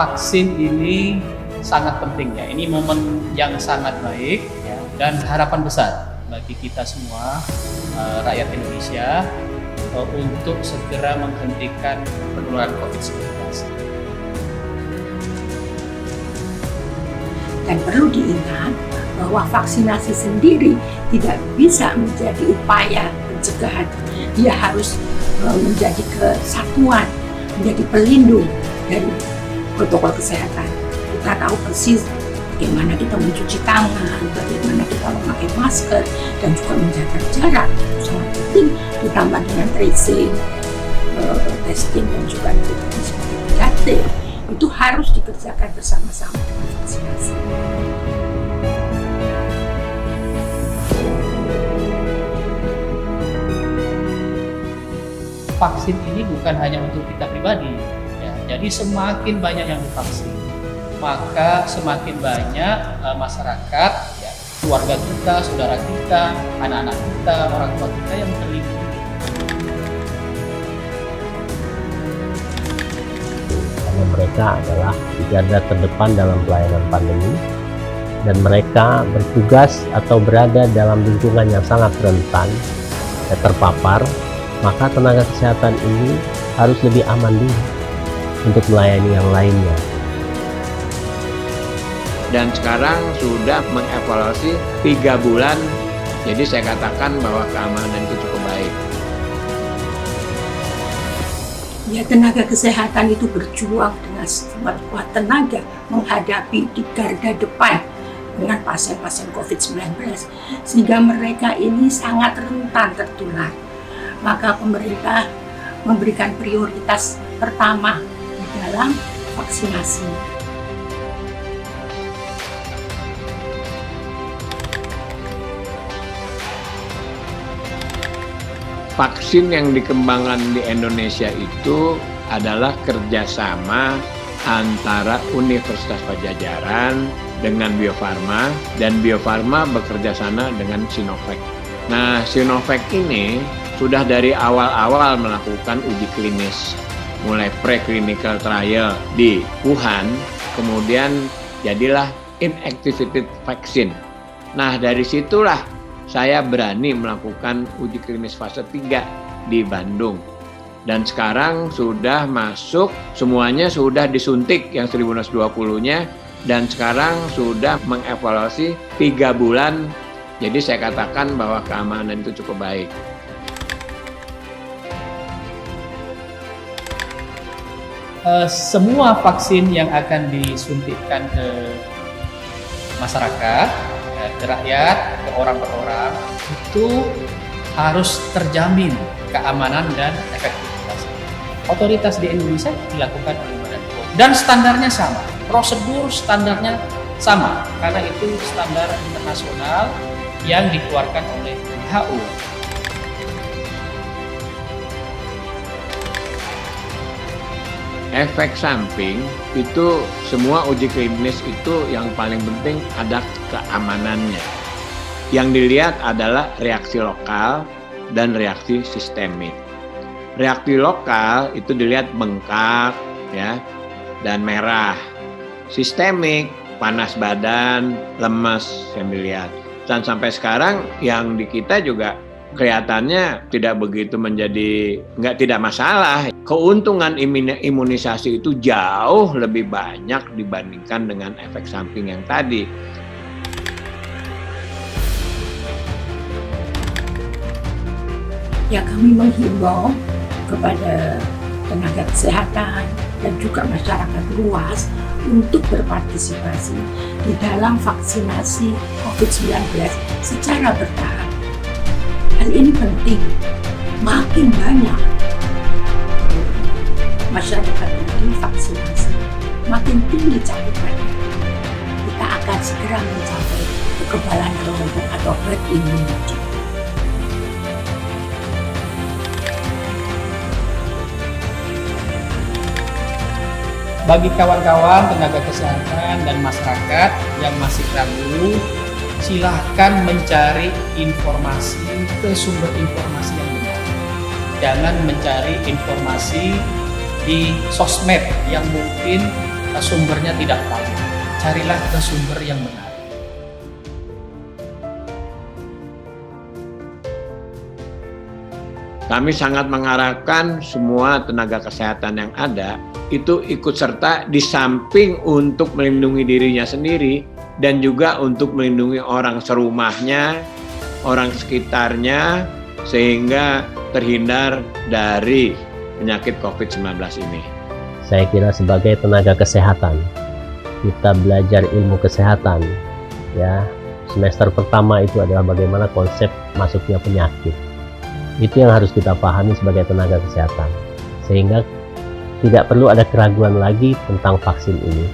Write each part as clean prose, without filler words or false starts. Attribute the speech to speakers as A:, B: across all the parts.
A: vaksin ini sangat penting ya. Ini momen yang sangat baik ya, dan harapan besar bagi kita semua rakyat Indonesia untuk segera menghentikan penularan COVID-19.
B: Dan perlu diingat bahwa vaksinasi sendiri tidak bisa menjadi upaya pencegahan. Dia harus menjadi kesatuan, menjadi pelindung dari protokol kesehatan. Kita tahu persis bagaimana kita mencuci tangan, bagaimana kita memakai masker, dan juga menjaga jarak. Sangat penting, ditambah dengan tracing, testing, dan juga sebagai 3T. Itu harus dikerjakan bersama-sama dengan vaksinasi.
A: Vaksin ini bukan hanya untuk kita pribadi, ya. Jadi semakin banyak yang divaksin, maka semakin banyak masyarakat, ya, keluarga kita, saudara kita, anak-anak kita, orang tua kita yang terlindungi.
C: Karena mereka adalah di garda terdepan dalam pelayanan pandemi, dan mereka bertugas atau berada dalam lingkungan yang sangat rentan terpapar, maka tenaga kesehatan ini harus lebih aman dulu untuk melayani yang lainnya.
D: Dan sekarang sudah mengevaluasi 3 bulan, jadi saya katakan bahwa keamanan itu cukup baik.
B: Ya, tenaga kesehatan itu berjuang dengan sekuat tenaga menghadapi di garda depan dengan pasien-pasien COVID-19, sehingga mereka ini sangat rentan tertular. Maka pemerintah memberikan prioritas pertama di dalam vaksinasi.
D: Vaksin yang dikembangkan di Indonesia itu adalah kerjasama antara Universitas Padjadjaran dengan Bio Farma, dan Bio Farma bekerja sama dengan Sinovac. Nah, Sinovac ini sudah dari awal-awal melakukan uji klinis, mulai preclinical trial di Wuhan, kemudian jadilah inactivated vaccine. Nah, dari situlah saya berani melakukan uji klinis fase 3 di Bandung. Dan sekarang sudah masuk, semuanya sudah disuntik yang 1920-nya, dan sekarang sudah mengevaluasi 3 bulan. Jadi saya katakan bahwa keamanan itu cukup baik.
A: Semua vaksin yang akan disuntikkan ke masyarakat, ke rakyat, ke orang per orang, itu harus terjamin keamanan dan efektivitas. Otoritas di Indonesia dilakukan oleh Badan POM, dan standarnya sama, prosedur standarnya sama, karena itu standar internasional yang dikeluarkan oleh WHO.
D: Efek samping itu semua uji klinis itu yang paling penting ada keamanannya. Yang dilihat adalah reaksi lokal dan reaksi sistemik. Reaksi lokal itu dilihat bengkak, ya, dan merah. Sistemik, panas badan, lemas yang dilihat. Dan sampai sekarang yang di kita juga kelihatannya tidak begitu tidak masalah. Keuntungan imunisasi itu jauh lebih banyak dibandingkan dengan efek samping yang tadi.
B: Ya, kami menghimbau kepada tenaga kesehatan dan juga masyarakat luas untuk berpartisipasi di dalam vaksinasi COVID-19 secara bertahap. Hal ini penting, makin banyak masyarakat yang divaksinasi, makin tinggi cakupannya, kita akan segera mencapai kekebalan kelompok atau herd immunity.
A: Bagi kawan-kawan tenaga kesehatan dan masyarakat yang masih ragu, silahkan mencari informasi ke sumber informasi yang benar. Jangan mencari informasi di sosmed yang mungkin sumbernya tidak valid. Carilah ke sumber yang benar.
D: Kami sangat mengharapkan semua tenaga kesehatan yang ada itu ikut serta di samping untuk melindungi dirinya sendiri dan juga untuk melindungi orang serumahnya, orang sekitarnya, sehingga terhindar dari penyakit COVID-19 ini.
C: Saya kira sebagai tenaga kesehatan, kita belajar ilmu kesehatan. Ya, semester pertama itu adalah bagaimana konsep masuknya penyakit. Itu yang harus kita pahami sebagai tenaga kesehatan, sehingga tidak perlu ada keraguan lagi tentang vaksin ini.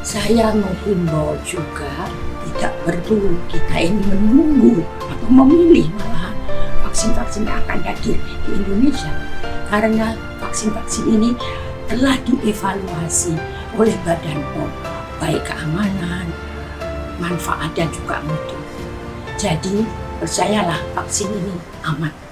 B: Saya menghimbau juga tidak perlu kita ini menunggu atau memilih malahan vaksin-vaksin yang akan hadir di Indonesia, karena vaksin-vaksin ini telah dievaluasi oleh Badan POM, baik keamanan, manfaat dan juga mutu. Jadi percayalah, vaksin ini aman.